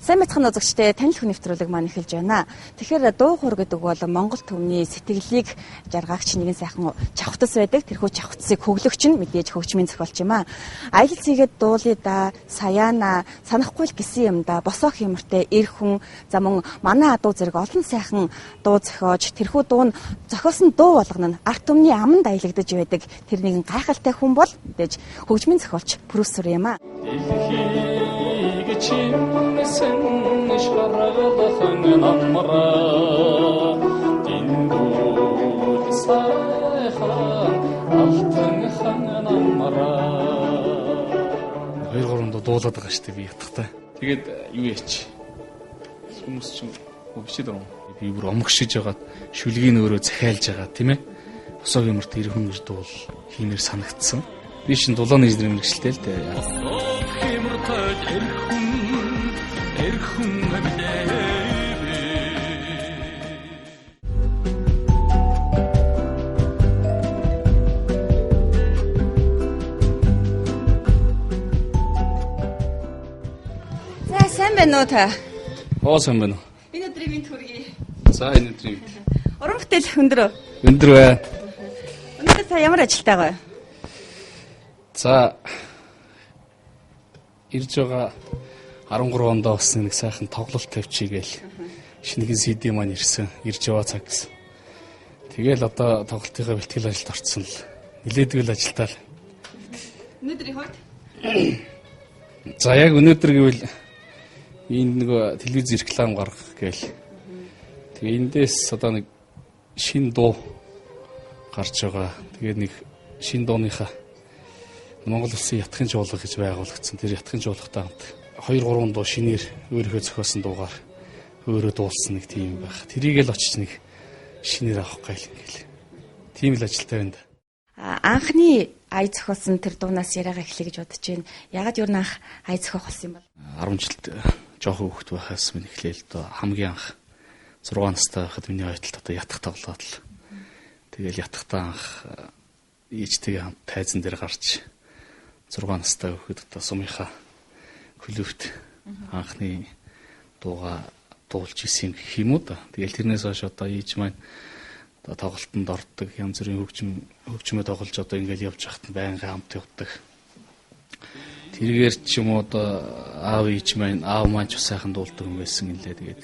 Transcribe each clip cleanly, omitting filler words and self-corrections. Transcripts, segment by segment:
Сайн мэцхан үзэгчтэй танил хүн нэвтрүүлэг маань эхэлж байна. Тэгэхээр дуу хуур гэдэг бол Монгол төвний сэтгэлийг жаргаагч нэгэн сайхан чавхтас байдаг. Тэрхүү чавхтсыг хөглөгч нь мэдээж хөгжмийн зохиолч юм аа. Аялал цэгээд дуулъя да, саяана, санахгүй л гэсэн юм да, босоо хэмэртэй эр хүн, за мөн манай адуу зэрэг олон сайхан дуу зохиож, тэрхүү дуу нь зохиосон дуу болгоно нь арт түмний аманд аялагдаж байдаг. Тэр нэгэн гайхалтай хүн бол мэдээж хөгжмийн зохиолч продюсер юм аа. Чимсэн шаргалхан намраа диндүү сайхан алтан хан намраа 2-3 дуулаад байгаа шүү дээ би ятгахтай. Тэгээд юу яач хүмүүс ч өгчээд байгаа. Би бүр омгшиж байгаад шүлгийг өөрөө захиалж байгаа тийм ээ. Босоо гэмэрт ирхэн гэж дуул хиймээр санагдсан. Би шин дулааны инженер мэргэжилтэй л дээ. Сайн байна уу та? Сайн байна уу? Энэ өдрийн минь хүргэе. За энэ өдрийн минь. Уран бүтээл өндөр үү? Өндөр бай. Өнөөдөр та ямар ажилтай байгаа вэ? За ирж байгаа 13 онд бас нэг сайхан тоглолт тавьчих гээл шинэхэн CD маань ирсэн. Ирж яваа цаг гэсэн. Тэгэл одоо тоглолтынхаа бэлтгэл ажилд орцсон л. Нилээдгэл ажилтаа л. Өнөөдрийн хувьд? За яг өнөөдөр гэвэл энэ нэг телевиз реклам гаргах гээл. Тэгээ эндээс одоо нэг шин дуу гарч байгаа. Тэгээд нэг шин дууныхаа Монгол Улсын ятгахын жуулга гэж байгуулагдсан. Тэр ятгахын жуулгатай хамт 2-3 дуу шинээр өөрийнхөө зохиосон дуугаар өөрөө дуулсан нэг тийм байх. Тэрийг л очиж нэг шинээр авах гээл ингээл. Тийм л ажилтай байна да. Анхны ай зохиосон тэр дуунаас яриагаа эхлэе гэж бодож байна. Ягаад юу нах ай зохиох болсон юм бол? 10 жилд жоохон хөвгт байхаас минь эхлээл доо хамгийн анх 6 настай байхад миний ойтолд одоо ятгах тоглоод л. Тэгэл ятгахтаа анх ээжтэйгээ хамт тайзан дээр гарч 6 настай хөхөд одоо сумынхаа клубт анхны дууга дуулж исэн гэх юм уу да. Тэгэл тэрнээс хойш одоо ээж маань одоо тоглолтод ордог, янз бүрийн хөгжмөө тоглож одоо ингээл явж хахад байнга хамт явдаг. Тэргээр ч юм уу одоо аав маань ч сайхан дуулдаг юм байсан гэлээ. Тэгээд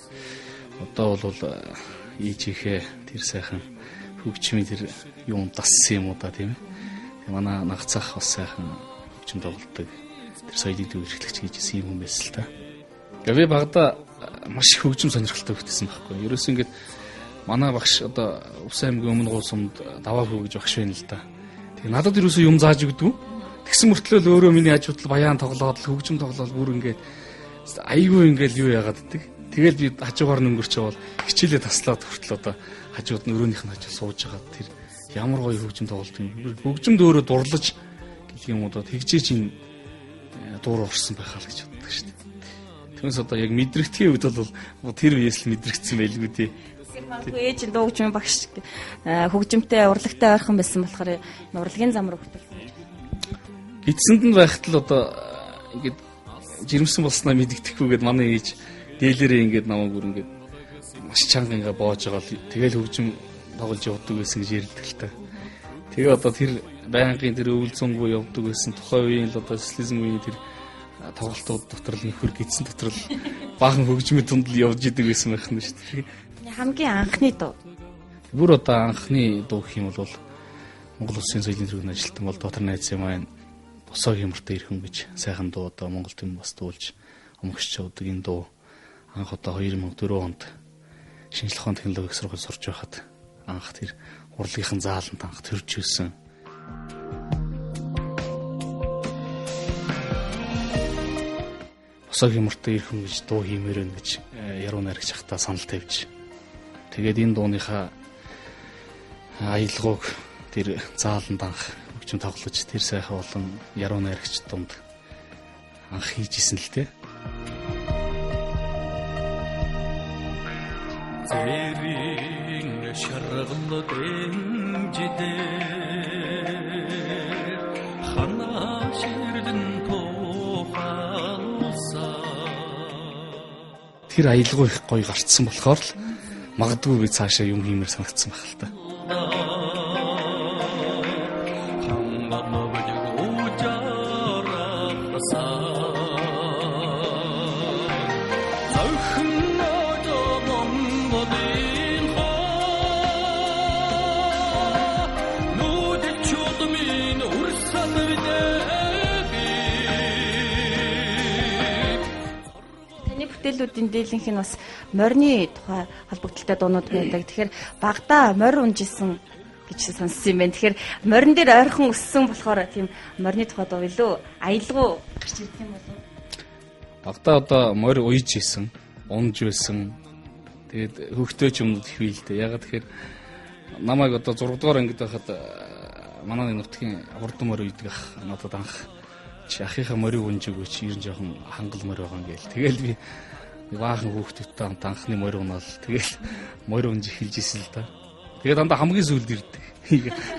одоо бол ээжийнхээ тэр сайхан хөгжмийн тэр юм дассан юм уу да тийм ээ. Манай нагцах бас сайхан хөгжим тоглолдог. Тэр соёлын төв эрхлэгч хийжсэн юм байсан л та. Би багада маш их хөгжим сонирхолтой хөгжсөн байхгүй. Ерөөс ингээд манай багш одоо Увс аймгийн өмнө гуусамд даваа хөө гэж багш байна л да. Тэгээ надад ерөөсөө юм зааж өгдөг. Тэгсэн мөртлөө өөрөө миний ажуудлал баян тоглоод хөгжим тоглоод бүр ингээд айгүй ингээд юу яагаад ддэг. Тэгэл би хажуугаар нь өнгөрч явал хичээлээ таслаад хүртэл одоо хажууд нь өрөөнийх нь хажуу сууж байгаа. Тэр ямар гоё хөгжим тоглолт юм. Хөгжимд өөрөө дурлаж гэх юм уу одоо тэгжээ чинь дуур орсон байхаа л гэж боддог шүү дээ. Тэгээс одоо яг мэдрэгдэхийн үед бол тэр үеэс л мэдрэгдсэн байлгүй дээ. Ээж дуу хөгжмийн багш хөгжимтэй урлагтай ойрхон байсан болохоор урлагийн зам руу хөтөлсөн. Эцсэнд нь байхад л одоо ингээд жирэмсэн болсноо мэддэхгүйгээд манай ээж дээлэрээ ингээд намайг бүр ингээд маш чанга ингээд боож байгаа л тэгэл хөгжим тоглож явдаг байсан гэж ярьдаг л та. Тэгээ одоо тэр байнгын тэр өвлзөнгөө явдаг байсан тухайн үеийн л одоо социализм үеийн тэр тоглолтууд дотор л нөхөр гидсэн дотор л баахан хөгжмийн тунд л явж идэг байсан байх нь шүү дээ. Хамгийн анхны дуу. Бүр одоо анхны дуу гэх юм бол Монгол Улсын соёлын төрийн ажилтан бол дотор найзын маань босоо хэмэртэй ирхэн гэж сайхан дуу одоо Монгол төв бас дуулж омгшч явдаг энэ дуу анх одоо 2004 онд шинжлэх ухааны технологийн сургууль сурч байхад анх тэр урлагийн зааланд анх төрж ирсэн. Босоо хэмэртэй ирхэн гэж дуу хиймээр байна гэж яруу найрагч хахта санал тавьж тэгээд энэ дууныхаа аялгауг тэр зааланд анх хөгжим тоглож тэр сайхан болон яруу найрагч дунд анх хийжсэн л дээ. Зэрийн шаргалд эмжидээ ханаа ширдэн тухалса тэр аялгаа их гоё гарцсан болохоор л магадгүй би цаашаа юм хиймээр санагдсан байх л та. Бүтээлүүдийн дийлэнх нь бас морины тухай холбогдлолтой дуунууд байдаг. Тэгэхээр багада морь унжсэн гэж сонссон юм байна. Тэгэхээр морин дээр ойрхон өссөн болохоор тийм морины тухай дуу илүү аялгау гарч ирдэг юм болов. Багада одоо морь уйж исэн, унж байсан. Тэгээд хөвгтөөч юмуд их бий л дээ. Ягаад тэгэхээр намайг одоо 6 дугаар ангид байхад манай нутгийн хурдан морь үйдэг ах надад анх чи ахийнхаа морийг унж өгөөч ер нь жоохон хангал морь байгаа юм гээл. Тэгэл би баахан хүүхдүүдтэй хамт анхны морь унаал тэгэл морь унж эхэлж исэн л да. Тэгээд дандаа хамгийн сүүлд ирдэг.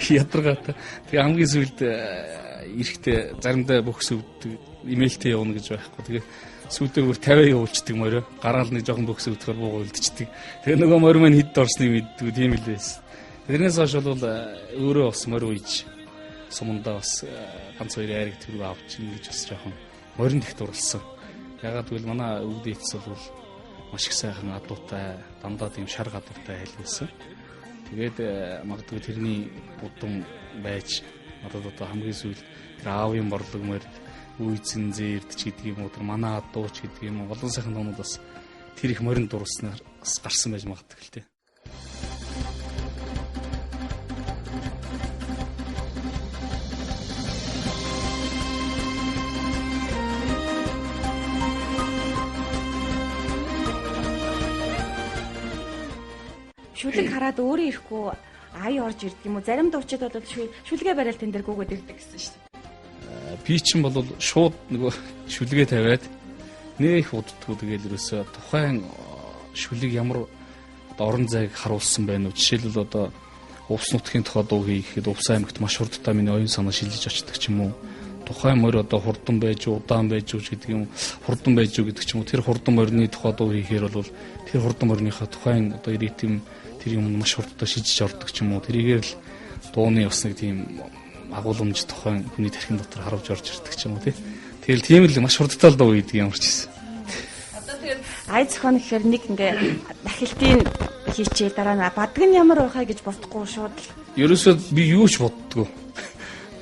Ядаргаатай. Тэгээд хамгийн сүүлд эрэхтэй заримдаа бүх сүвдэг имэйлтэй явна гэж байхгүй. Тэгээд сүүлдээ бүр 50 явуулцдаг морь. Гараал нэг жоохон бүх сүвдэхээр бууга үлдчихдэг. Тэгээд нөгөө морь маань хэд орсныг мэддэг тийм л байсан. Тэрнээс хойш бол өөрөө бас морь үйж сумандаа бас ганц хоёр айрыг төрөв авч ингэж бас жоохон моринд их дурлсан. Ягаад гэвэл манай өвд эцс бол маш их сайхан адуутай, дандаа тийм шар гадуутай айл байсан. Тэгээд магадгүй тэрний будам байж надад одоо хамгийн сүүл тэр аавын борлог морь үйзэн зээрд ч гэдэг юм уу, тэр манай адуу ч гэдэг юм уу, олон сайхан дуунууд бас тэр их моринд дурлснаар бас гарсан байж магадгүй л дээ. Шүлэг хараад өөрөө ирэхгүй ай орж ирдэг юм уу? Зарим дуучид бол шүлгээ барайл тэн дээр гүгээд ирдэг гэсэн шүү дээ. Би чинь бол шууд нөгөө шүлгээ тавиад нэх уддггүй тэгэл ерөөсөө тухайн шүлэг ямар орон зайг харуулсан байна уу? Жишээлбэл одоо Увс нутгийн тухай дуу хийхэд Увс аймагт маш хурдтай миний оюун санаа шилжиж очдог ч юм уу? Тухайн морь одоо хурдан байж удаан байж гэдэг юм, хурдан байж гэдэг ч юм уу? Тэр хурдан морины тухай дуу хийхээр бол тэр хурдан морныхаа тухайн одоо ирээдүйн тэр юм маш хурдтай шижиж ордог ч юм уу? Тэрийгээр л дууны бас нэг тийм агуулмж тухайн хүний тархин дотор харуулж орж ирдэг ч юм уу? Тэгэл тийм л маш хурдтай л дуу хийдэг юм шиг. Одоо тэгэл ай зохион гэхээр нэг ингээ дахилтын хийчээ дараа нь бадаг нь ямар байхаа гэж бодохгүй шууд л. Ерөөсөө би юу ч боддгоо.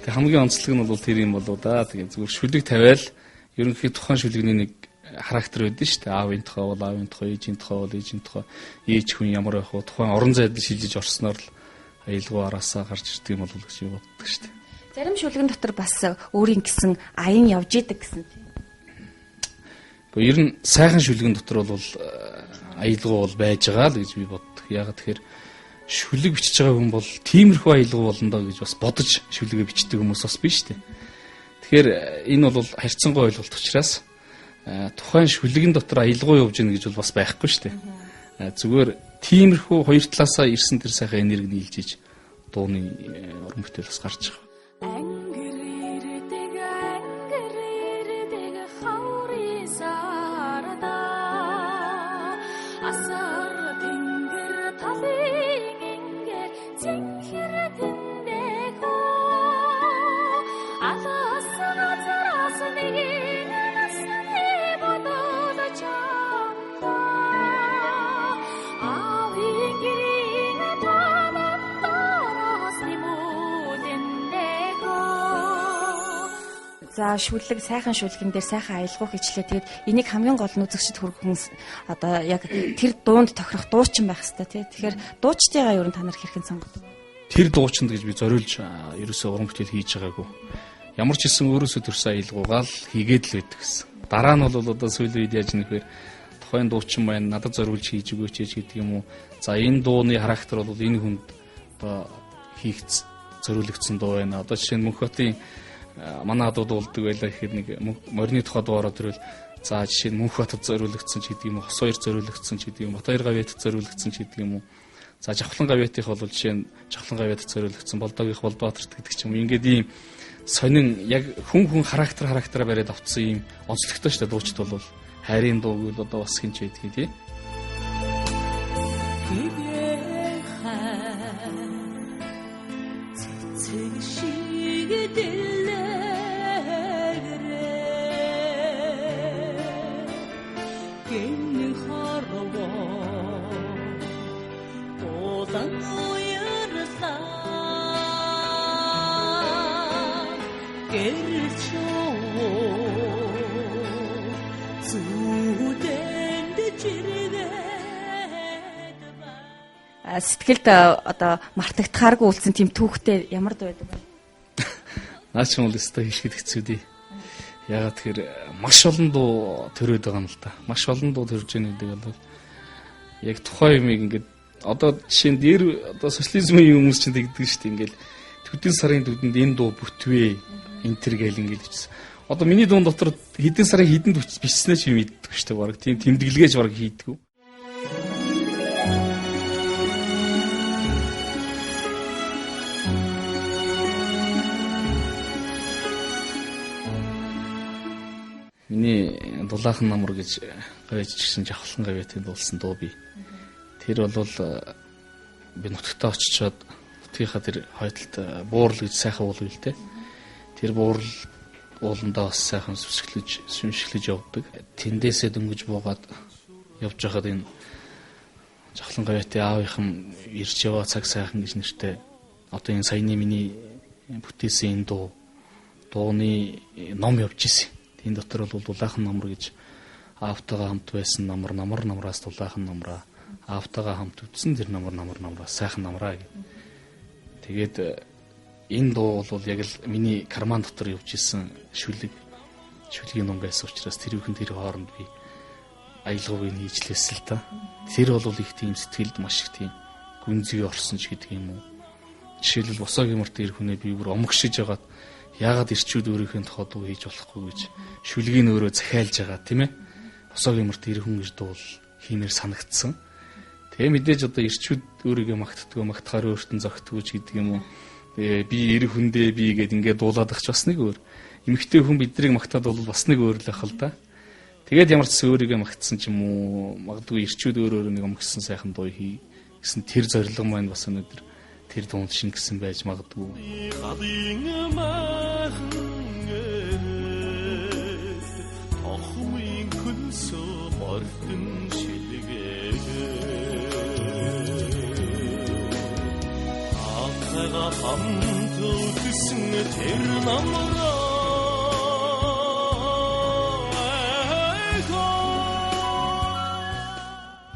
Тэг хамгийн онцлог нь бол тэр юм болоо да. Тэгээ зүгээр шүлэг тавиал ерөнхий тухайн шүлэгний нэг характер байдаг шүү дээ. Аавын тухай бол аавын тухай, ээжийн тухай бол ээжийн тухай, ээж хүн ямар байх вэ? Тухайн орон зайд шилжиж орсноор л аялгаа араасаа гарч ирдэг юм болов гэж боддог шүү дээ. Зарим шүлгэн дотор бас өөрийн гэсэн аян явж идэг гэсэн тийм. Гэхдээ ер нь сайхан шүлгэн дотор бол аялгаа бол байж байгаа л гэж би боддог. Ягаад тэгэхээр шүлэг бичиж байгаа хүн бол тиймэрхүү аялгаа болно доо гэж бас бодож шүлгээ бичдэг хүмүүс бас биш үү? Тэгэхээр энэ бол харьцангуй ойлголт учраас тухайн шүлгэн дотор аялгаа явж гэнэ гэж бол бас байхгүй шүү дээ. Зүгээр тиймэрхүү хоёр талаасаа ирсэн тэр сайхан энерги нийлжиж дууны уран бүтээл бас гарч байгаа. За шүлэг сайхан шүлгэн дээр сайхан аялгау хийчлээ. Тэгээд энийг хамгийн гол нь үзэгчд хүргэн одоо яг тэр дуунд тохирох дуучин байх хэрэгтэй тий. Тэгэхээр дуучдыгаа юу н та нар хэрхэн сонгодог? Тэр дуучинд гэж би зориулж ерөөсөө уран бүтээл хийж байгаагүй. Ямар ч хэлсэн өөрөөсөө төрсэн аялгаугаа л хийгээд л байдаг гэсэн. Дараа нь бол одоо сүүлийн үед яаж нэхвэр тухайн дуучин байна надад зориулж хийж өгөөч гэдэг юм уу. За энэ дууны характер бол энэ хүнд одоо хийх зориулагдсан дуу байна. Одоо жишээ нь Мөнхбатын манай адууд болдог байлаа гэхэд нэг морины тухай дуу ороод ирвэл за жишээ нь Мөнхбатад зориулагдсан ч гэдэг юм уу, Хос хоёр зориулагдсан ч гэдэг юм, Батбаяр гавьяатад зориулагдсан ч гэдэг юм уу. За Жавхлан гавьяатих бол жишээ нь Жавхлан гавьяатад зориулагдсан, Болдогийнх Болдбаатарт гэдэг ч юм уу. Ингээд ийм сонин яг хүн характераа бариад авцсан ийм онцлогтой шүү дээ дуучид бол. хайрын дуу гэвэл одоо бас хинч байдгийг тий. Сэтгэлд одоо мартагдахааргүй үлдсэн тийм түүхтэй ямар дуу байдаг вэ? Наач юм л өстой хийхэд хэцүү дээ. Ягаад тэгэхээр маш олон дуу төрөөд байгаа юм л та. Маш олон дуу төрж байгаа гэдэг бол яг тухайн юмыг ингээд одоо жишээ нь дээр одоо социализмын хүмүүс чинь тэгдэг шүү дээ. Ингээд төдийн сарын төдөнд энэ дуу бүтвээ энэ төр гээл ингээд бичсэн. Одоо миний дуун дотор хэдэн сарын хэдэнд бичснээ ч юм мэддэг шүү дээ. Бараг тийм тэмдэглэгээж бараг хийдэггүй. Миний дулаахан намар гэж гавьж гисэн жавхлан гавьяатын дуулсан дуу би. Тэр бол би нутагтаа очичоод нутгийнхаа тэр хойдолд буурал гэж сайхан уул үлдээ. Тэр буурал ууландаа бас сайхан сүншиглэж явдаг. Тэндээсээ дөнгөж буугаад явж байхад энэ жавхлан гавьяатын аавынхан ирж яваа цаг сайхан гэж нэртэй. Одоо энэ саяны миний бүтээсэн энэ дууны ном явж исэн. Энэ дотор бол дулаахан намар гэж аавтайгаа хамт байсан намраас дулаахан намраа аавтайгаа хамт үтсэн тэр намраас сайхан намраа гэх. Тэгээд энэ дуу бол яг л миний карман дотор явж исэн шүлгийн ном байсан учраас тэрүүхэн тэр хооронд би аялгавыг нийжлээсэн л та. Тэр бол их тийм сэтгэлд маш их тийм гүнзгий орсон ч гэдэг юм уу. Жишээлбэл босоогийн март ир хүнээ би бүр омгшиж байгаад яагаад ирчүүд өөрийнхөө тухай дуу хийж болохгүй гэж шүлгийг өөрөө захиалж байгаа тийм ээ. Босоогийн март ир хүн гэж дуул хиймээр санагдсан. Тэгээ мэдээж одоо ирчүүд өөрийгөө магтахаар өөртөө зогтгоо ч гэдэг юм уу. Би ир хүндээ би гэд ингээд дуулаад ахч бас нэг өөр. Эмэгтэй хүн биднийг магтаад бол бас нэг өөр л ах л да. Тэгээд ямар ч өөрийгөө магтсан ч юм уу магадгүй ирчүүд өөрөө нэг омгсон сайхан дуу хий гэсэн тэр зорилго маань бас өнөөдөр тэр дунд шингэсэн байж магадгүй.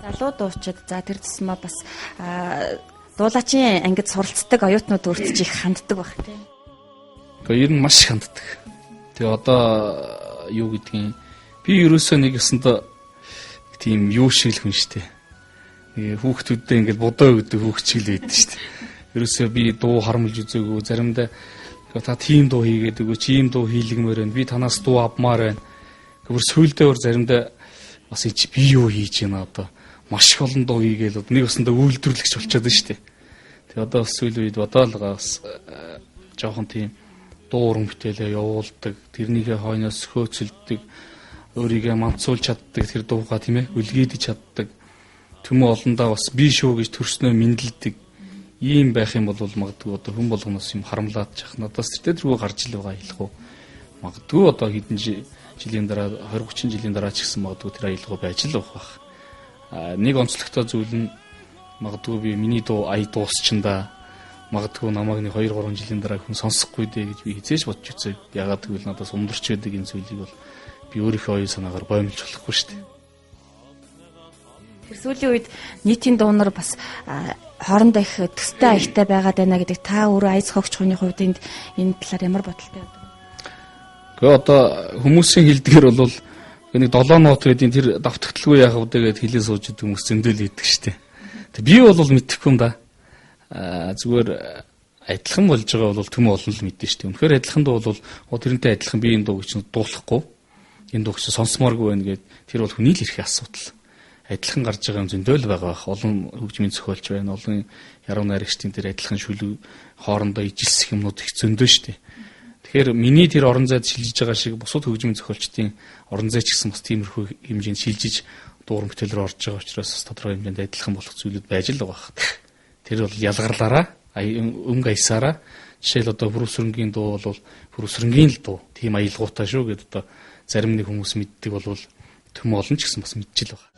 Залуу дуучид за тэр тусмаа бас дуулаачийн ангид суралцдаг оюутнууд өөртөө их ханддаг баг тийм. Гэхдээ ер нь маш ханддаг. Тэгээ одоо юу гэдгийг би ерөөсөө нэг ёсонд тийм юу шиг л хүн штэ. Хүүхдүүддээ ингээд бодоо өгдөг хүүхчил байдаг штэ. Ерөөсөө би дуу харамлж үзээгүй заримдаа та тийм дуу хийгээд өгөөч, ийм дуу хийлгэмээр байна. Би танаас дуу авмаар байна. Гэвэр сөүлдээр заримдаа бас би юу хийж байна одоо маш олон дуу хийгээл нэг өсөндөө үйлдвэрлэгч болчиход байна шүү дээ. Тэгээ одоо бас сүүлийн үед бодоолгаа бас жоохон тийм дуу уран бүтээлээ явуулдаг, тэрнийхээ хойноос хөөцөлдөг, өөрийгөө мамцуулж чаддаг тэр дуугаа тийм ээ үлгээдэж чаддаг. Түмэн олондоо бас би шүү гэж төрснөө мэдлдэг. Ийм байх юм бол магадгүй одоо хүн болгоноос юм харамлаад чах надаас тэртээ гарч ил байгаа аялах уу. Магадгүй одоо хэдэн жилийн дараа 20-30 жилийн дараа ч гэсэн магадгүй тэр аялах байж л байх. Нэг онцлогтой зүйл нь магадгүй би миний дуу дуусчиндаа магадгүй намайг нэг 2-3 жилийн дараа хүн сонсохгүй дээ гэж би хизээж бодож үзээ. Ягаад гэвэл надаас өмдөрч байдаг энэ зүйлийг бол би өөрийнхөө оюун санаагаар боомлж болохгүй шүү дээ. Тэр сүүлийн үед нийтийн дуунаар бас хоорондоо их төстэй аягтай байгаад байна гэдэг та өөрөө айц хогч хүний хувьд энэ талаар ямар бодолтой байдаг вэ? Гэхдээ одоо хүмүүсийн хэлдгээр бол нэг 7 нот гэдэг тэр давтагтлгүй яах вэ гэдээ хэлээ сууж идэг хүмүүс зөндөл хийдэг штеп. Тэг би бол мэдэхгүй юм да. Зүгээр адилхан болж байгаа бол төмө олон л мэдэн штеп. Үнэхээр адилхан дуу бол тэрнтэй адилхан би энэ дууг чинь дуулахгүй. Энэ дууг чинь сонсомооргүй байна гэд тэр бол хүний л эрхийн асуудал. Адилхан гарч байгаа юм зөндөл байгаа бах. Олон хөгжмийн зохиолч байна. Олон яруу найрагчдын тэр адилхан шүлэг хоорондоо ижилсэх юмнууд их зөндөө штеп. Тэгэхээр миний тэр орон зайд шилжиж байгаа шиг бусад хөгжмийн зохиолчдын орон зай ч гэсэн бас тиймэрхүү хэмжээнд шилжиж дуурам бүтээл рүү орж байгаа учраас бас тодорхой хэмжээнд адилхан болох зүйлүүд байж л байгаа. Тэр бол ялгарлаараа өнгө аясаараа жишээл одоо бүрүсрэнгийн дуу бол бүрүсрэнгийн л дуу тийм аялгуутай шүү гэдээ одоо зарим нэг хүмүүс мэддэг болвол төм олон ч гэсэн бас мэдчихэл байгаа.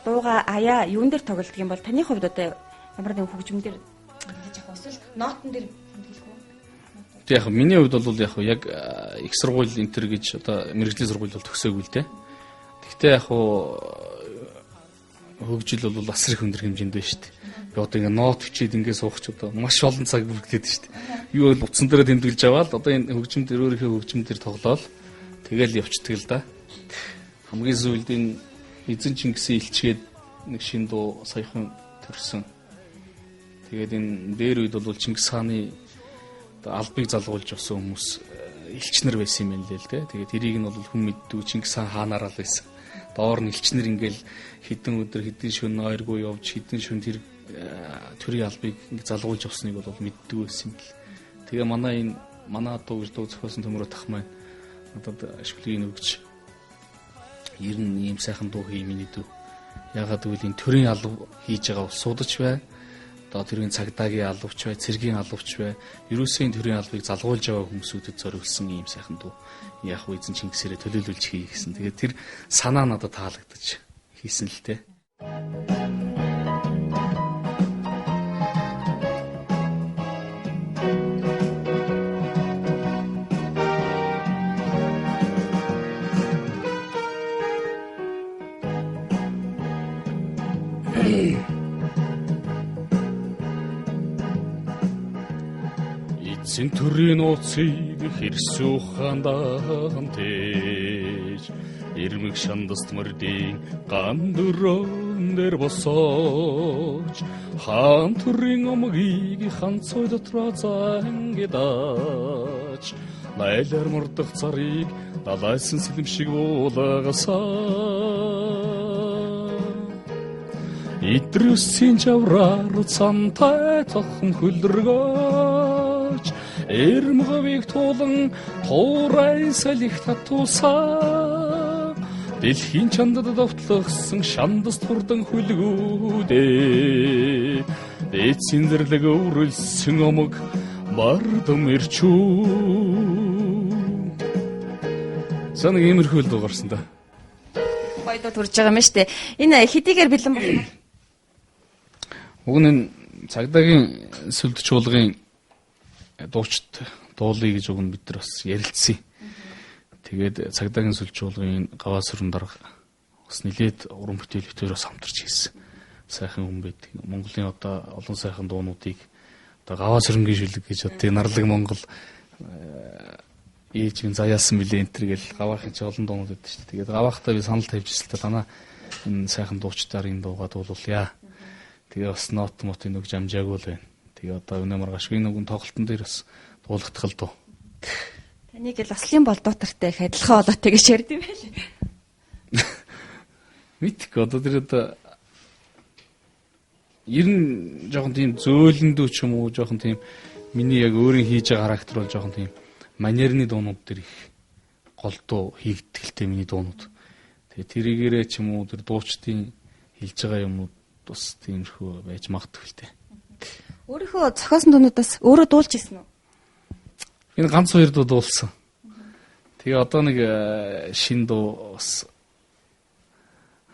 Дууга аяа юун дээр тоглолдог юм бол таны хувьд одоо ямар нэгэн хөгжим дээр хийж явах эсвэл нотон дээр хэмжих үү? Тэг яг миний хувьд бол яг их сургууль энтер гэж одоо мэрэгжлийн сургууль бол төгсөөгүй л дээ. Гэхдээ яг хөгжил бол асар их өндөр хэмжээнд байна шүү дээ. Би одоо ингээ нот бичээд ингээ суух ч одоо маш олон цаг бүрдээд шүү дээ. Юу бол утсан дээр тэмдэглэж аваад одоо энэ хөгжим дээр өөрийнхөө хөгжим дээр тоглоол тэгэл явцдаг л да. Хамгийн сүүлд энэ эзэн Чингисийн илчгээд нэг шин дуу саяхан төрсөн. Тэгээд энэ дээр үед бол Чингис хааны албыг залгуулж авсан хүмүүс элчнэр байсан юм байна лээ л дээ. Тэгээд тэрийг нь бол хүн мэддэг Чингис хаан хаанаараа л байсан. Доор нь элчнэр ингээл хэдэн өдөр хэдэн шөнө ойргүй явж хэдэн шөнө тэр төрийн албыг ингээ залгуулж авсныг бол мэддэг байсан юм л. Тэгээ манай дуу гэж дуу зохиосон төмөрөө тах маань надад ашиглыг өгч ер нь ийм сайхан дуу хий миний дүү. Ягаад гэвэл энэ төрийн алав хийж байгаа улсуудч бай. Одоо төрийн цагдаагийн алавч бай, цэргийн алавч бай. Ерөөсөө төрийн албыг залгуулж байгаа хүмүүсүүдэд зориулсан ийм сайхан дуу. Яг уу эзэн Чингисээрээ төлөөлүүлж хий гэсэн. Тэгээд тэр санаа надад таалагдаж хийсэн л дээ. Эзэн төрийн нууцыг хэрсүү хаандан тээж ирмэг шандаст мөрдийн ган дөрөн дээр босооч хаан төрийн омгийг ханцой дотроо зангидаач найлар мурдах царыг далайсан сэлэм шиг уулагасаа идрүсийн жавраар цамтай тохом хөлргөөч эрмговыг туулан туурай салих татуусаа дэлхийн чандад довтлогсон шандас турдан хүлгүүдээ дээдсийн зэрлэг өөрөлсөн омог мардам ирчүү. Санаг иймэрхүү л дуурсан да. Баядад хүрж байгаа юм шүү дээ. Энэ хэдийгээр бэлэн байна. Уг нь цагдаагийн сүлд чуулгын дуучид дуулъя гэж уг нь бид нар бас ярилцсан. Тэгээд цагдаагийн сүлд чуулгын гаваа сүрэн дарга бас нэлээд уран бүтээл битүүрээс хамтарч хийсэн. Сайхан хүн байдаг. Монголын одоо олон сайхан дуунуудыг одоо гаваа сүрэнгийн шүлэг гэж одоо нарлаг Монгол ээж минь заяасан билээ энтер гэл гаваахын ч олон дуунууд байдаг шүү дээ. Тэгээд гаваахтаа би санал тавьж ирсэн л танаа энэ сайхан дуучдаар энэ дуугаа дуулуулъя. Тэгээ бас нот мотын нэг жамжаагүй л байна. Тэгээ одоо өнөө маргаашгүй нэг тоглолтын дээр бас дуулахдах л дуу. Таныг л ослын болдуутартай их адилхан болоотой гэж ярьд юм байл. Мэдгүй одоо тэр одоо ер нь жоохон тийм зөөлөндөө ч юм уу жоохон тийм миний яг өөрийн хийж байгаа характер бол жоохон тийм манерны дуунууд дээр их голдуу хийгдэлтэй миний дуунууд. Тэгээ тэрийгээрээ ч юм уу тэр дуучдын хэлж байгаа юмуд бас тиймэрхүү байж магадгүй л дээ. Өөрийнхөө зохиосон дуунуудаас өөрөө дуулж ирсэн үү? Энэ ганц хоёр дуу дуулсан. Тэгээ одоо нэг шин дуу бас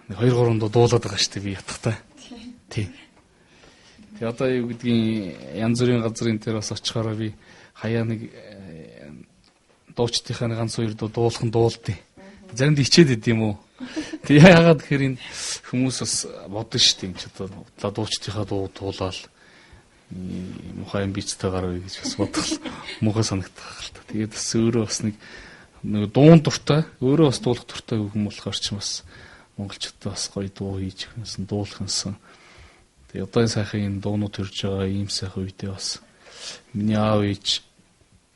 2-3 дуу дуулаад байгаа шүү дээ би ятгахтай. Тийм. Тэгээ одоо юу гэдгийг янз бүрийн газрын дээр бас очихороо би хаяа нэг дуучдынхаа ганц хоёр дуу дуулах нь дуулдیں۔ Заримд хичээд идэв юм уу? Тэг яагаад гэхээр энэ хүмүүс бас бодно шүү дээ. Чи одоо дуучдынхаа дуу дуулаад мухай амбицтай гараа гэж бас бодох муухай санагдах л та. Тэгээд бас өөрөө бас нэг дуун дуртай, өөрөө бас дуулах дуртай хүн болохоор ч бас монголчуудтай бас гоё дуу хийж өгсөн, дуулахсан. Тэгээд одоо энэ сайхан энэ дуунууд төрж байгаа ийм сайхан үедээ бас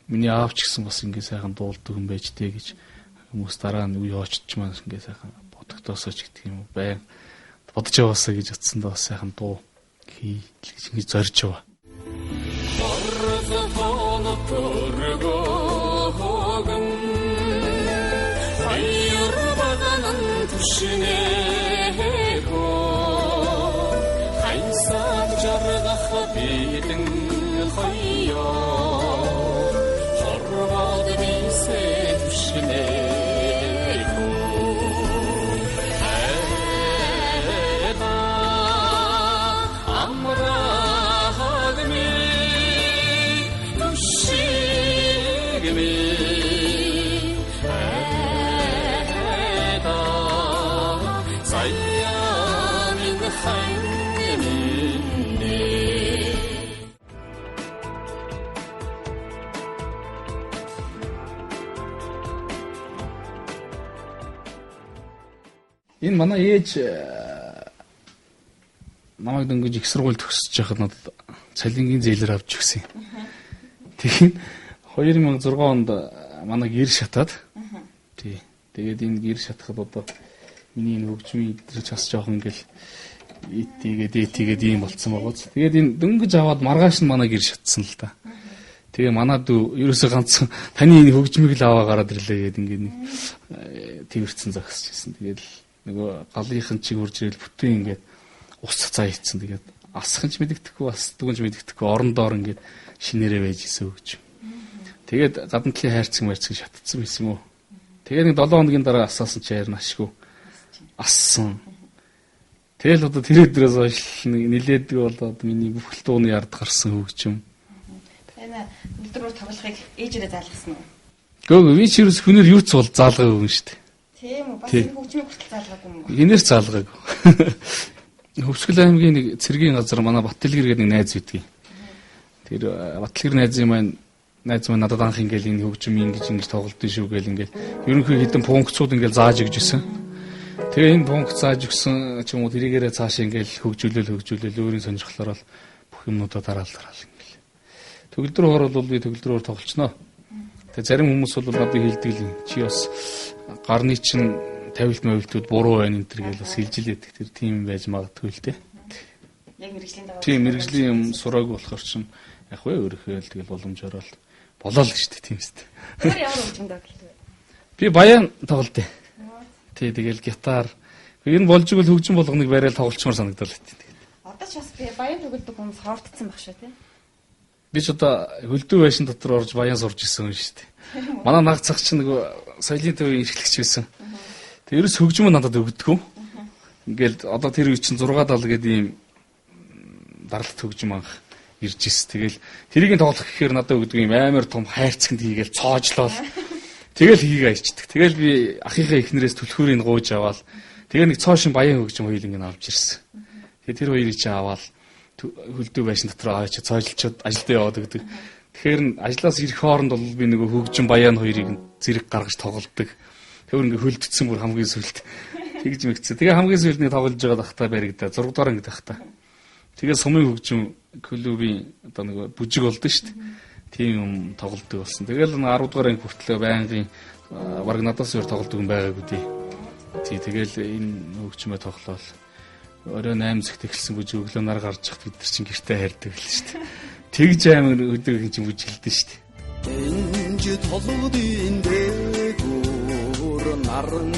миний аав ч гэсэн бас ингэ сайхан дуулдаг хүн байж тээ гэж хүмүүс дараа нь үе очиж маань ингэ сайхан бодогдоосоо ч гэдэг юм уу байн бодож яваасаа гэж утсандаа бас сайхан дуу хий гэж ингэ зорж яваа. Энэ манай ээж намайг дөнгөж их сургууль төгсөж байхад надад цалингийн зээлэр авч өгсөн. Тэгээд 2006 онд манайг гэр шатаад. Тий. Тэгээд энэ гэр шатахад одоо миний энэ хөгжмийн идэрч бас жоох ингээл итгээд ийм болцсон байгааз. Тэгээд энэ дөнгөж аваад маргааш нь манай гэр шатсан л та. Тэгээ манай дүү ерөөсөө ганцхан таны энэ хөгжмийг л аваа гараад ирлээ гэдэг ингээд нэг твэрцэн зогсож ирсэн. Тэгээд нөгөө галынхан чиг хурж ирэл бүтэн ингээд ус цацаа хийцэн. Тэгээд асхан ч мэддэхгүй, бас дүгнж мэддэхгүй орондоор ингээд шинээрээ байж исэн хөгжим. Тэгээд гадна талын хайрцаг шатцсан байсан юм уу. Тэгээд нэг 7 хоногийн дараа асаасан чи харин ашгүй ассан. Тэгэл одоо тэр өдрөөс хойш нилээдэг болоод миний бүхэл дууны ард гарсан хөгжим. Таны өдрөөр тоглохыг ээжээрээ заалгасан уу? Гөө би ч ерөөс хүнээр юу ч бол заалгаагүй юм шүү дээ. Тийм үү? Бас энэ хөгжмийг хүртэл заалгаагүй юм уу? Хинээр заалгаагүй. Хөвсгөл аймгийн нэг цэргийн газар манай Баттэлгэр гэдэг нэг найз бидгийг. Тэр Баттэлгэр найз маань надад анх ингээл энэ хөгжим ингэж тоглолтын шүү гээл ингээл ерөнхий хэдэн пунктцууд ингээл зааж өгч ирсэн. Тэгээ энэ пункт зааж өгсөн ч юм уу тэрийгээрээ цааш ингээл хөгжүүлэл өөрийн сонирхлоор л бүх юмнуудаа дараал ингээл. Төгөлдрөөр бол би төгөлдрөөр тоглолцноо. Тэгээ зарим хүмүүс бол надад хэлдэг л чи бас гарны чинь тавилт буруу байна энэ төр гэж бас хэлжилээд тэр тийм байж магадгүй л дээ. Яг мэрэгжлийн даваа. Тийм мэрэгжлийн юм сураагүй болохоор чинь яг өөрөөхөө л тэгэл боломжоор л болоо л шүү дээ тийм үст. Тэр ямар хөгжимд тоглолт вэ? Би баян тоглолт. Тий тэгэл гитар. Энэ болж игэл хөгжим болгоныг барайл тоглолчмор санагдал байт. Одоо ч бас би баян төгөлдөг хүмүүс хоортцсан баг шүү тий. Би ч одоо хөлдөө байшин дотор орж баян сурж исэн юм шүү дээ. Манай наг цаг чинь нөгөө соёлын төвийн эрхлэгч байсан. Тэг ерөөс хөгжим надад өгдөггүй. Ингээл одоо тэр үе чинь 670 гэдэг ийм даралт хөгжим анх ирж ирсэн. Тэгэл тэрийг тоглох гэхээр надад өгдөг ийм амар том хайрцагт хийгээл цоожлол. Тэгэл хийгээ ичдэг. Тэгэл би ахийнхаа эхнэрээс түлхүүрийг гууж аваад тэгээ нэг цоошин баян хөгжим хоёул ингэ авч ирсэн. Тэгээ тэр хоёрыг чи аваад хөлдөө байшин дотор аваач цоожлчод ажилдаа яваад өгдөг. Тэгэхээр ажлаас ирэх хооронд бол би нөгөө хөгжим баян хоёрыг зэрэг гаргаж тоглодог. Тэр ингээ хөлдсөн бүр хамгийн сүлд тэгж мэгцээ. Тэгээ хамгийн сүлдний тоглож байгаа дахтаа баригдаа 6 дугаар ангид дахтаа. Тэгээ сумын хөгжим клубийн одоо нөгөө бүжиг болдсон шүү дээ. Тийм юм тоглолдог болсон. Тэгэл 10 дугаар анги хүртэл байнгын бараг надаас өөр тоглолдог юм байгаагүй дээ. Тий тэгэл энэ хөгжмөө тоглоол. Орой 8 цагт эхэлсэн бүжиг өглөөнөр гарч яхад бид нар чинь гэртээ хайрдаг л шүү дээ. Тэгж амар өдөр хин чинь бүжиглдэж шүү дээ. Энж толгодын дээгүүр наран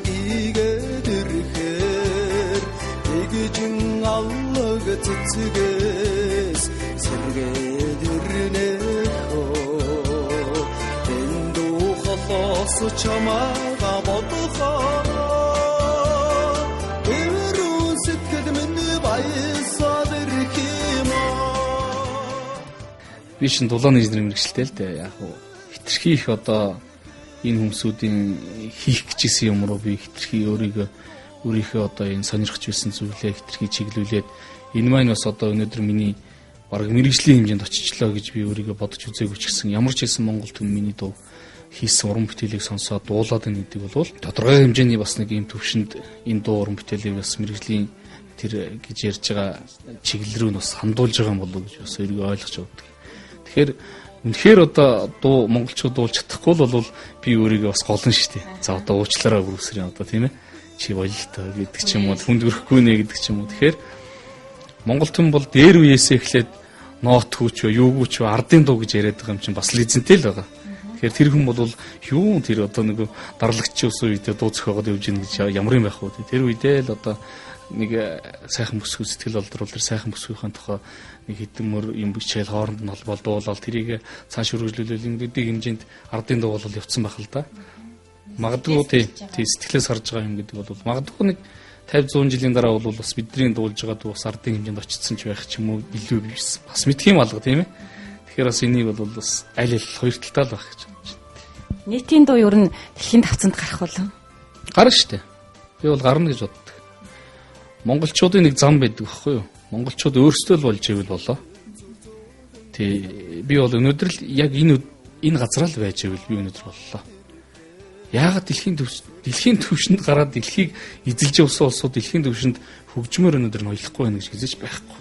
гигэдэрхээр тэгжин аллаг цэцгээс сэргэдэрнэ чамаага бодохоо эвэрүү сэтгэл миний баясаад ирхиймээ. Би шин дулааны инженер мэргэжилтэй л дээ. Яг уу хитрхи их одоо энэ хүмүүсийн хийх гэжсэн юм руу би хитрхи өөрийнхөө одоо энэ сонирхож байсан зүйлээ хитрхи чиглүүлээд энэ маань бас одоо өнөөдөр миний бараг мэрэгжлийн хэмжээнд очичлоо гэж би өөрийгөө бодож үзээгүй ч гэсэн ямар ч хэлсэн Монгол түмэн миний дуу хийсэн уран бүтээлийг сонсоод дуулаад байна гэдэг бол тодорхой хэмжээний бас нэг юм төвшөнд энэ дуу уран бүтээлийг бас мэрэгжлийн тэр гэж ярьж байгаа чиглэл рүү бас хандуулж байгаа юм болов уу гэж бас өөрийгөө ойлгож авдаг. Тэгэхээр үнэхээр одоо дуу монголчууд дуулж чадахгүй бол би өөрийгөө бас голно шүү дээ. За одоо уучлаарай бүрсрийн одоо тийм ээ. Чи бололтой гэдэг ч юм уу хүнд өрөхгүй нэ гэдэг ч юм уу. Тэгэхээр Монгол түмэн бол дээр үеэсээ эхлээд ноот хүүч юугүй ч ардын дуу гэж яриад байгаа юм чинь бас лизентэй л байгаа. Тэгэхээр тэр хүн бол юу тэр одоо нэг дарлагчийн ус үедээ дуу зохиогоод явж гин гэж ямар юм байх вэ? Тэр үедээ л одоо нэг сайхан бүсгүй сэтгэл олдрол тэр сайхан бүсгүйхэн тухай нэг хэдэн юм бичээл хооронд нь холбоо дуулаад тэрийг цааш өргөжлүүлэл ингэдэг хэмжээнд ардын дуу бол явцсан байх л да. Магадгүй тий сэтгэлээс харж байгаа юм гэдэг бол магадгүй нэг 50-100 жилийн дараа бол бас бидний дуулж байгаа дуу бас ардын хэмжээнд очсон ч байх ч юм уу илүү бас мэдх юм алга тийм ээ. Тэгэхээр бас энийг бол бас аль хоёр талтай л байх гэж байна. Нийтийн дуу ер нь дэлхийн тавцанд гарах болов. Гарна штэ. Би бол гарна гэж боддог. Монголчуудын нэг зам байдаг байхгүй юу? Монголчууд өөрсдөө л болж ивэл болоо. Тий би бол өнөөдөр л яг энэ газараа л байж ивэл би өнөөдөр боллоо. Яагаад дэлхийн түвшинд гараад дэлхийг эзэлж явсан улсууд дэлхийн түвшинд хөгжмөр өнөдөр ноёлохгүй байна гэж хэлж байхгүй.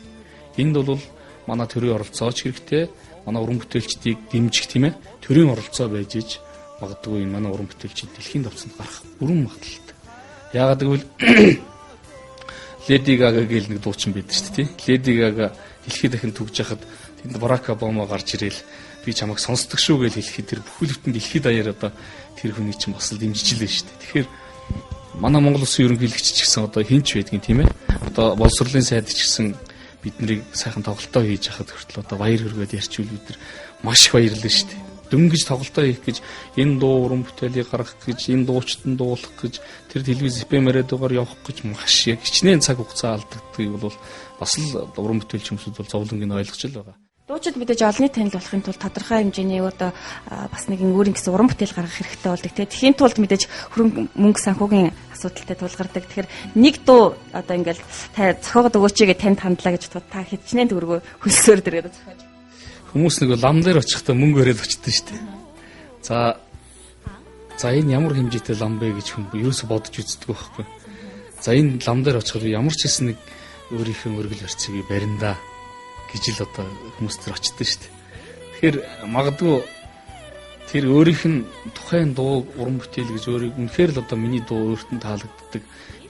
Энд бол манай төрийн оролцооч хэрэгтэй, манай уран бүтээлчдийг дэмжих тийм ээ. Төрийн оролцоо байж иж магадгүй энэ манай уран бүтээлчид дэлхийн тавцанд гарах бүрэн магадлалтай. Яагаад гэвэл Леди Гага гэл нэг дуучин байдаг шүү дээ. Леди Гага дэлхийд дахин түгж яхад тэнд Барак Обама гарч ирээл би чамайг сонсдог шүү гэж хэлэхэд тэр бүхэл бүтэн дэлхийд даяар одоо тэр хүний чинь бас л дэмжижлээ шүү дээ. Тэгэхээр манай Монгол Улсын ерөнхийлөгч ч гэсэн одоо хинч байдгийн тийм ээ. Одоо боловсролын сайд ч гэсэн биднийг сайхан тоглолтоо хийж яхад хүртэл одоо баяр хүргээд ярьчвал бид нар маш их баярлалаа шүү дээ. Дөнгөж тоглолтоо хийх гэж энэ дуу уран бүтээлийг гаргах гэж энэ дуучтан дуулах гэж тэр телевиз эпэмэрэдгээр явах гэж маш яг хичнээн цаг хугацаа алдагдгийг бол бас л уран бүтээлч хүмүүсд бол зовлонгийн ойлгож л байгаа. Дуучид мэдээж олонний танил болохын тулд тодорхой хэмжээний одоо бас нэгэн өөрийн гэсэн уран бүтээл гаргах хэрэгтэй болдог. Тэгэхээр тхийн тулд мэдээж хөрөнгө мөнгө санхүүгийн асуудалтай тулгардаг. Тэгэхээр нэг дуу одоо ингээл та зохиогод өгөөч гэж танд хандлаа гэж та хичнээн төгрөгөө хөлсөөр дээрээ зохиож. Хүмүүс нэг лам дээр очихдаа мөнгө өрөөд очдөг шүү дээ. За энэ ямар хэмжээтэй лам бэ гэж хүн ерөөсө бодож үздэг байхгүй. За энэ лам дээр очиход ямар ч хэсэн нэг өөрийнхөө өргөл барьцыг барина да гэж л одоо хүмүүс төр очдөг шүү дээ. Тэгэхээр магадгүй тэр өөрийнх нь тухайн дуу уран бүтээл гэж өөрийг үнэхээр л одоо миний дуу өөртөө таалагддаг.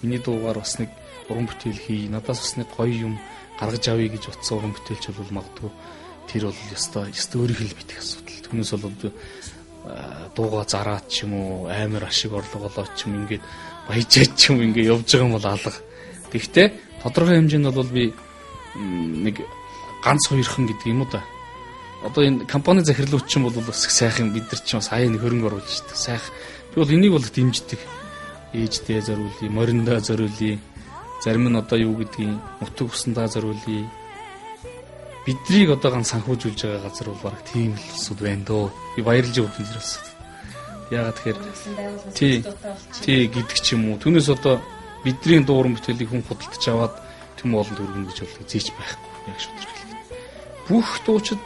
Миний дуугаар бас нэг уран бүтээл хий, надаас бас нэг гоё юм гаргаж авъя гэж утсан уран бүтээлч бол магадгүй тэр бол ёстой өөрийнх нь битгий асуудал. Түүнээс бол дуугаа зараад ч юм уу амар ашиг орлого олоод ч юм ингээд баяжаач ч юм ингээд явж байгаа юм бол алга. Тэгэхдээ тодорхой хэмжээнд бол би нэг ганц хоёрхан гэдэг юм уу да. Одоо энэ компани захирлууч чинь бол бас сайхан бид нар чинь бас аяа нэг хөрөнгө оруулж штэ. Сайхан. Би бол энийг бол дэмждэг. Ээждээ зориулъя, мориндоо зориулъя. Зарим нь одоо юу гэдгийг нутаг усандаа зориулъя. Биднийг одоо ганц санхүүжүүлж байгаа газар бол баг тийм л усуд байна дөө. Би баярлж өгөх юм зэрэг. Яагаад тэгэхээр тий гэдэг ч юм уу. Түүнээс одоо бидний дууран бүтээлийг хүн худалдаж аваад тэм олон төгрөг гэж бол зээч байхгүй. Яг шударга хэлгээд. Бүх дуучид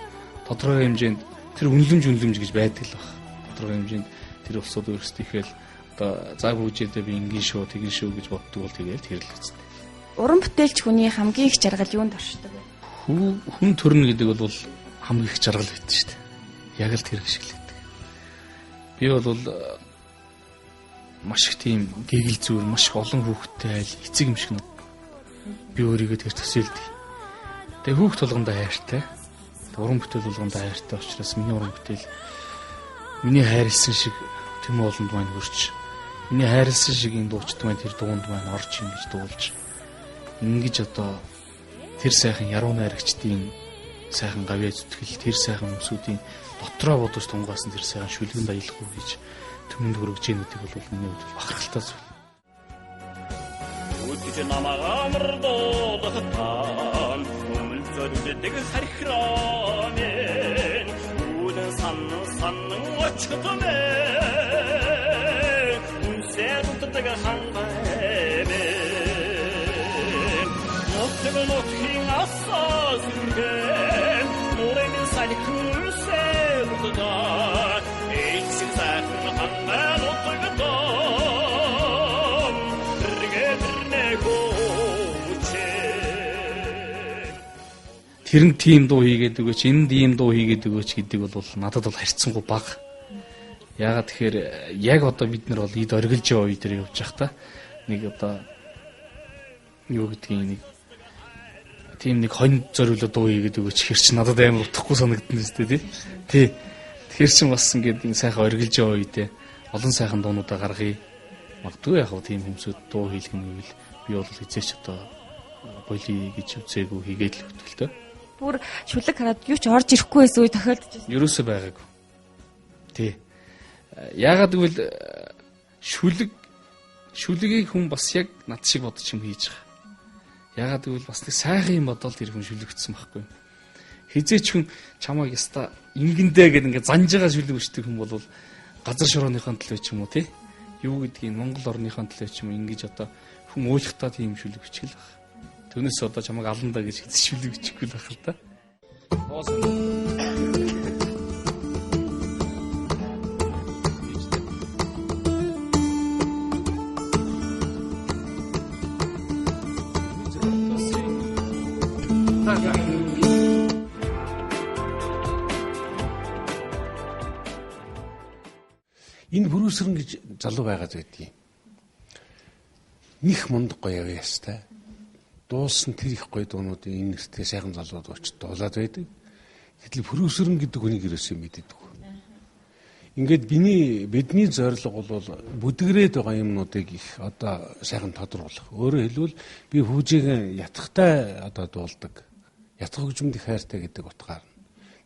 тодорхой хэмжээнд тэр үнэлэмж гэж байдаг л байна. Тодорхой хэмжээнд тэр улсууд өөрсдийнхээ л одоо заа бүжээдээ би ингийн шүү, тэгин шүү гэж боддог бол тэгээд тэр л үстэй. Уран бүтээлч хүний хамгийн их жаргал юунд оршдог вэ? Хүн төрнө гэдэг бол хамгийн их жаргал байдаг шүү дээ. Яг л тэр шиг л байдаг. Би бол маш их тийм гэгэл зүгээр, маш их олон хүүхэдтэй айл эцэг юм шиг би өөрийгөө тэр төсөөлдөг. Тэгээ хүүхд толгондоо хайртай. Уран бүтээл болгондоо хайртай учраас миний уран бүтээл миний хайрлсан шиг тэм олонд маань хөрч. Миний хайрлсан шиг энэ дуучид маань тэр дуунд маань орж ингэж дуулж. Ингэж одоо тэр сайхан яруу найрагчдын сайхан гавьяа зүтгэл, тэр сайхан хүмүүсийн дотроо бодож тунгаас нь тэр сайхан шүлгэн даялахгүй гэж төмөнд хөргөж яах гэдэг бол миний хувьд бахархалтай зүйл. Үдж намаа амрдох таан өмөлцөдөг харихраамэн үдэн санн очтомэ үнсээ утдаг хангаймэн нотхин асаа зүргэ тэр нь тийм дуу хийгээд өгөөч, энэ нь ийм дуу хийгээд өгөөч гэдэг бол надад бол харьцангуй бага. Яагаад тэгэхээр яг одоо бид нар бол эд оргилж байгаа үе дээр явж байхдаа нэг одоо юу гэдгийг нэг хонь зориулаад дуу хийгээд өгөөч хэр чи надад амар утгахгүй санагдана шүү дээ тий. Тэгэхээр чин бас ингээд энэ сайхан оргилж байгаа үедээ олон сайхан дуунуудаа гаргая. Магадгүй яг хөө тийм хүмүүсүүд дуу хийх юм гэвэл би бол эзээч одоо болий гэж үзээгүй хийгээд л хөтөлтөө. Бүр шүлэг хараад юу ч орж ирэхгүй байсан үе тохиолдож байна. Ерөөсөө байгаагүй. Тий. Яагаад гэвэл шүлгийг хүн бас яг над шиг бодож юм хийж байгаа. Яагаад гэвэл бас нэг сайхан юм бодоод тэр хүн шүлэгдсэн байхгүй. Хизээч хүн чамайг яста ингэндээ гэдэг ингээд занж байгаа шүлэг өчтөг хүн бол газар шорооныхон төлөө ч юм уу тий. Юу гэдгийг Монгол орныхон төлөө ч юм уу ингэж одоо хүн уйлахтаа тийм шүлэг өчгөл баг. Түүнээс одоо чамайг аландаа гэж хэзээ шүлэг өчгөл байх л та. Энэ бүрүүсрэн гэж залуу байгаад байдгийг. Них мундаг гоё яваастай. Дуулсан тэр их гоё дуунуудын энэ нэртэй сайхан залууд очиж дуулаад байдаг. Гэтэл бүрүүсрэн гэдэг үнийг ерөөсөө мэддэг. Ингээд бидний зорилго бол бүдгрээд байгаа юмнуудыг их одоо сайхан тодруулах. Өөрөөр хэлбэл би хүүжийг ятгахтай одоо дуулдаг. Ятгах хөгжмөнд их хайртай гэдэг утгаар.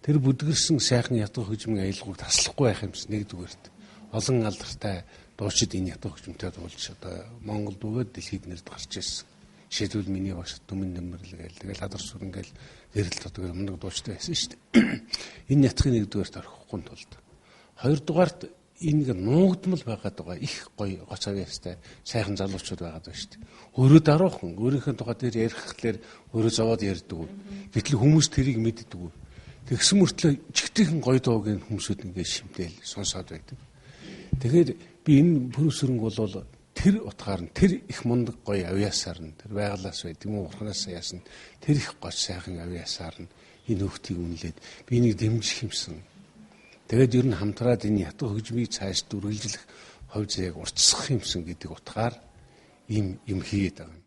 Тэр бүдгэрсэн сайхан ятгах хөгжмийн аялгыг таслахгүй байх юмс нэгдүгээрт. Олон алдартай дуучид энэ ятгах хөгжмөнтэй дуулж одоо Монгол дуугаа дэлхийд нэрд гарч ирсэн. Жишээлбэл миний багш Түмэн Нэмэрлэг гээл тэгэл Адар сүрэн гээл гэрэл тодгоо өмнөг дуучтай байсан шүү дээ. Энэ ятгахын нэгдүгээрт орхихгүй тулд. Хоёрдугаарт энэ нуугдмал байгаад байгаа их гоё гоц авьяастай сайхан залуучууд байгаад байна шүү дээ. Өөрөө даруухан өөрийнхөө тухай дээр ярихлаар өөрөө зовоод ярьдаг. Гэтэл хүмүүс тэрийг мэддэг. Тэгсэн мөртлөө чигтэйхэн гоё дуугийн хүмүүсүүд ингээд шимтэл сонсоод байдаг. Тэгэхээр би энэ бүрүүсрэнг бол тэр утгаар нь тэр их мундаг гоё авьяасаар нь тэр байгалаас байдаг юм уу урханаас яасан тэр их гоц сайхан авьяасаар нь энэ хөвгтийг үнэлээд би энийг дэмжих юмсан. Тэгээд ер нь хамтраад энэ ятгах хөгжмийг цааш дүргэлжлэх хувь заяаг уртсах юмсан гэдэг утгаар ийм юм хийгээд байгаа юм.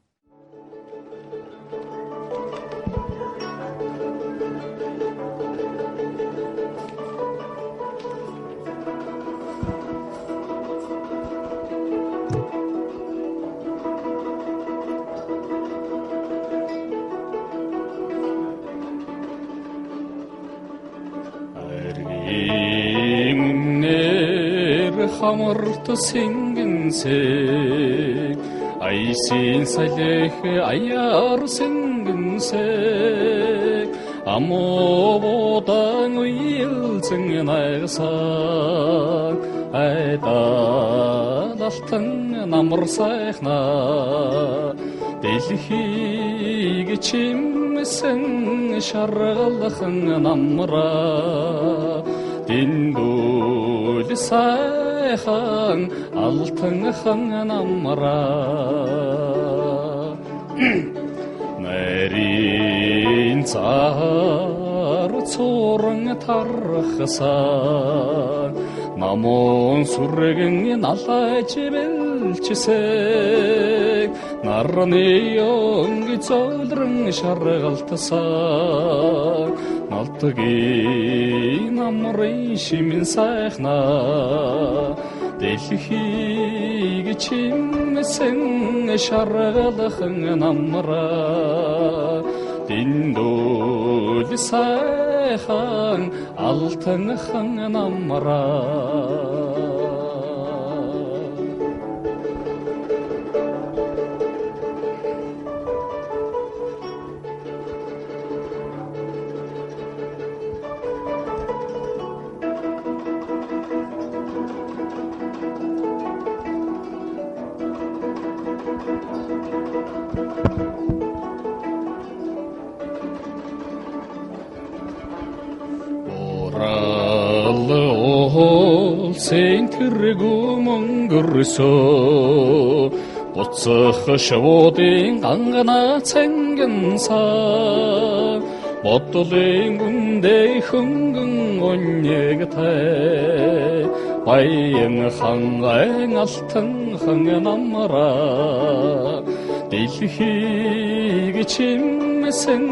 Хамарт сэнгэнсэг айсин салэх аяар сэнгэнсэг амободан уйлзэн найгсаг айдалалтан намар сайхна дэлхийг чимсэн шаргалхан намра диндүүл сайхан алтанхан намра нарийн цаар цуран тархсан намон сүргэн налаж бэлчсэг нарны ёнги цолрон шаргалтсан налтгийн намрын шимэн сайхна дэлхийг чимсэн шаргалхан намра диндүүл сайхан алтанхан намра Сэнтэргүү мөнгөрсөө буцах шавуудын гангана цангэнсаа бодлын үндэ хөнгөн оннегтэй баян ханган алтан хан намраа дэлхийг чимсэн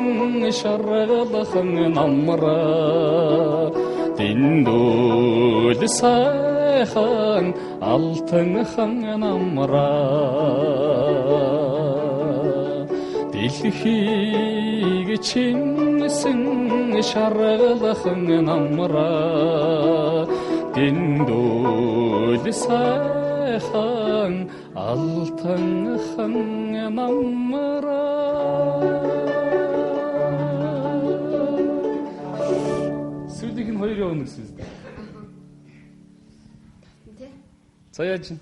шаргалхан намраа дэндүүл сайхан алтан хан намраа дэлхийг чимсэн шаргалхан намраа дэндүүл сайхан алтан хан намраа. Сүүлийнх нь 2 явна гэсэн үг. Тэ? За яаж чинь?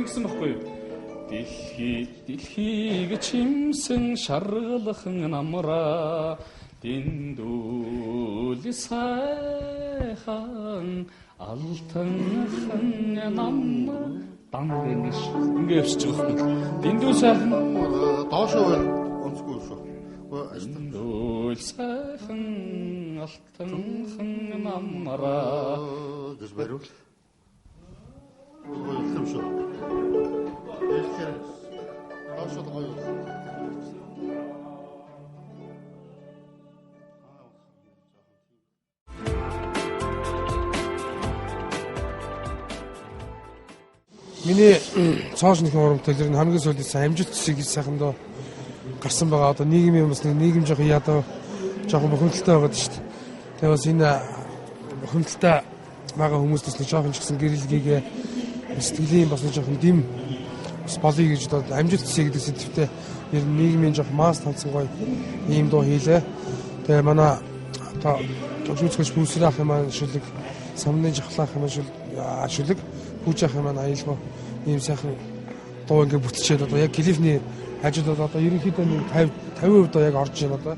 Тэгсэн баггүй юу? Дэлхийг чимсэн шаргалхан намраа дэндүүл сайхан алтан хан намраа ингэж явж байгаа юм. Дэндүүл сайхан доошоо онцгүй шүү. Дэндүүл сайхан алтан хан намраа гэж бариул. Юм шүү. Доошоо гоё. Миний цоошны хурамтай л хамгийн сүүлийн амжилт шиг сайхандаа гарсан байгаа. Одоо нийгмийн хүмүүс нийгэм жоохон ядаа жоохон бохомдолтой байгаад шүү дээ. Тэгээ бас энэ бохомдолтой байгаа хүмүүстээс нэг жоохон ч гэсэн гэрэлгийгээ сэтгэлийн бас нэг жоохон дэм бас болъё гэж одоо амжилт шиг гэдэг сэдвтэй ер нь нийгмийн жоохон масс танцсан гоё ийм дуу хийлээ. Тэгээ манай одоо төгсгөж бүсрэх юм аа шүлэг самны жахлах юм аа шүлэг хүүжих юм аа аялгаа ийм сайхан дуу ингээ бүтчихээд одоо яг клипний ажил одоо ерөнхийдөө нэг 50% доо яг орж байна одоо.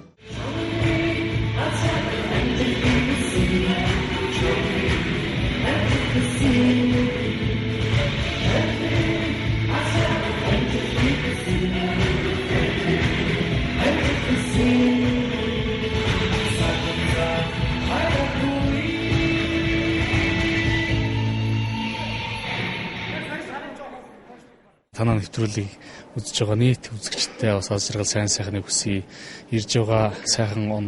Танаа нэвтрүүлгийг үзэж байгаа нийт үзэгчдтэй бас аз жаргал сайн сайхныг хүсье. Ирж байгаа сайхан он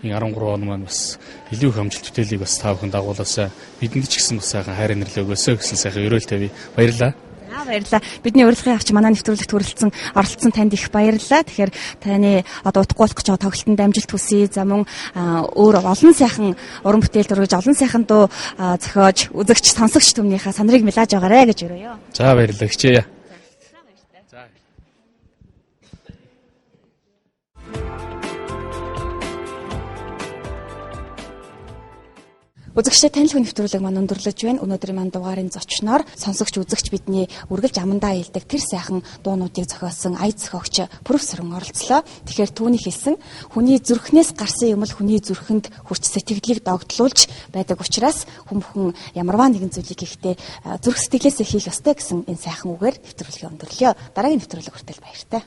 13 он маань бас илүү их амжилт бүтээлийг бас та бүхэн дагуулаасаа бидэнд ч гэсэн бас сайхан хайр инэрлээ өгөөсэй гэсэн сайхан өрөөл тавья. Баярлалаа. Баярлалаа. Бидний урилгын авч манай нэвтрүүлэгт оролцсон танд их баярлалаа. Тэгэхээр таны одоо утгаболох гэж байгаа тоглолтод амжилт хүсье. За мөн өөр олон сайхан уран бүтээл төрөж олон сайхан дуу зохиож үзэгч сонсогч түмнийхээ сандрыг мэлааж байгаарэ гэж өрөөё. За баярлалаа. Хичээе. Үзэгчтэй танилцах нэвтрүүлэг маань өндөрлөж байна. Өнөөдрийн маань дугаарын зочноор сонсогч үзэгч бидний үргэлж амандаа илдэг тэр сайхан дуунуудыг зохиосон ая зохиогч профессорн оролцлоо. Тэгэхээр түүний хэлсэн хүний зүрхнээс гарсан юм л хүний зүрхэнд хүрч сэтгэлийг догтлуулж байдаг учраас хүн ямарваа нэгэн зүйлийг хийхдээ зүрх сэтгэлээсээ хийх ёстой гэсэн энэ сайхан үгээр нэвтрүүлгээ өндөрлөё. Дараагийн нэвтрүүлэг хүртэл баяртай.